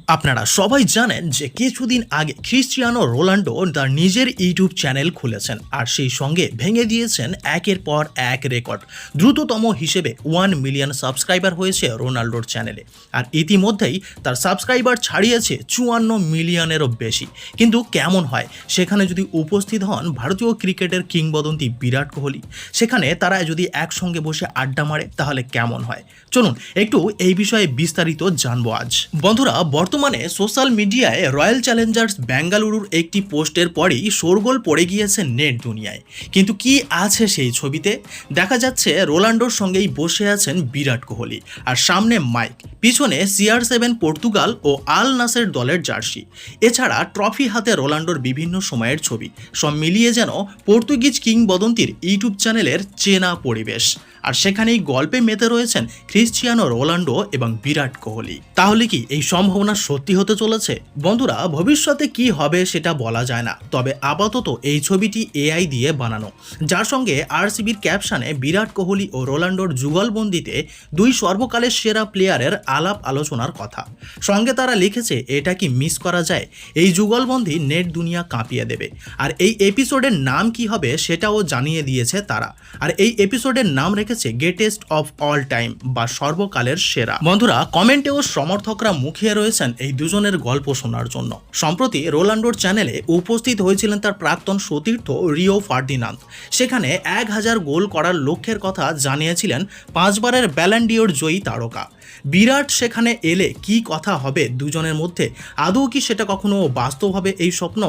আপনারা সবাই জানেন যে কিছুদিন আগে ক্রিস্টিয়ানো রোনাল্ডো তার নিজের ইউটিউব চ্যানেল খুলেছেন আর সেই সঙ্গে ভেঙে দিয়েছেন একের পর এক রেকর্ড। দ্রুততম হিসেবে 1 মিলিয়ন সাবস্ক্রাইবার হয়েছে রোনাল্ডোর চ্যানেলে, আর ইতিমধ্যেই তার সাবস্ক্রাইবার ছাড়িয়েছে 54 মিলিয়নেরও বেশি। কিন্তু কেমন হয় সেখানে যদি উপস্থিত হন ভারতীয় ক্রিকেটের কিংবদন্তি বিরাট কোহলি, সেখানে তারা যদি একসঙ্গে বসে আড্ডা মারে তাহলে কেমন হয়? চলুন একটু এই বিষয়ে বিস্তারিত জানবো আজ। বন্ধুরা, বর্তমানে সোশ্যাল মিডিয়ায় রয়্যাল চ্যালেঞ্জার্স বেঙ্গালুরুর একটি পোস্টের পরেই শোরগোল পড়ে গিয়েছে নেট দুনিয়ায়। কিন্তু কি আছে সেই ছবিতে? দেখা যাচ্ছে রোনাল্ডোর সঙ্গেই বসে আছেন বিরাট কোহলি, আর সামনে মাইক, পিছনে CR7 পর্তুগাল ও আল নাসের দলের জার্সি। এছাড়া ট্রফি হাতে রোনাল্ডোর বিভিন্ন সময়ের ছবি, সব মিলিয়ে যেন পর্তুগিজ কিংবদন্তির ইউটিউব চ্যানেলের চেনা পরিবেশ। আর সেখানেই গল্পে মেতে রয়েছেন ক্রিস্টিয়ানো রোনাল্ডো এবং বিরাট কোহলি। তাহলে কি এই সম্ভাবনা সত্যি হতে চলেছে? বন্ধুরা, ভবিষ্যতে কি হবে সেটা বলা যায় না, তবে আপাতত এই ছবিটি AI দিয়ে বানানো, যার সঙ্গে RCBর ক্যাপশনে বিরাট কোহলি ও রোনাল্ডোর যুগলবন্দিতে দুই সর্বকালের সেরা প্লেয়ারের আলাপ আলোচনার কথা। সঙ্গে তারা লিখেছে, এটা কি মিস করা যায়? এই যুগলবন্দি নেট দুনিয়া কাঁপিয়ে দেবে। আর এই এপিসোডের নাম কি হবে সেটাও জানিয়ে দিয়েছে তারা। আর এই এপিসোডের নাম রেখেছে গ্রেটেস্ট অফ অল টাইম বা সর্বকালের সেরা। বন্ধুরা, কমেন্টেও সমর্থকরা মুখিয়ে রয়েছেন এই দুজনের গল্প শোনার জন্য। সম্প্রতি রোনাল্ডোর চ্যানেলে উপস্থিত হয়েছিলেন তার প্রাক্তন সতীর্থ রিও ফার্ডিনান্দ। সেখানে 1000 গোল করার লক্ষ্যের কথা জানিয়েছিলেন 5 বারের ব্যালন ডিওর জয়ী তারকা। বিরাট সেখানে এলে কি কথা হবে দুজনের মধ্যে? আদৌ কি সেটা কখনো বাস্তব হবে এই স্বপ্ন?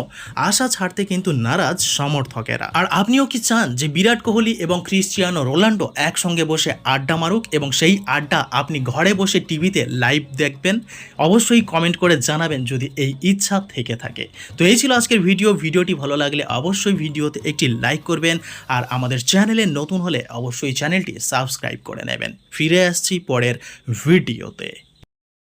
আশা ছাড়তে কিন্তু নারাজ সমর্থকেরা। আর আপনিও কি চান যে বিরাট কোহলি এবং ক্রিস্টিয়ানো রোনাল্ডো একসঙ্গে বসে আড্ডা মারুক এবং সেই আড্ডা আপনি ঘরে বসে টিভিতে লাইভ দেখবেন? অবশ্যই কমেন্ট করে জানাবেন যদি এই ইচ্ছা থেকে থাকে। তো এই ছিল আজকের ভিডিওটি ভালো লাগলে অবশ্যই ভিডিওতে একটি লাইক করবেন, আর আমাদের চ্যানেলে নতুন হলে অবশ্যই চ্যানেলটি সাবস্ক্রাইব করে নেবেন। ফিরে আসছি পরের ভিডিওতে।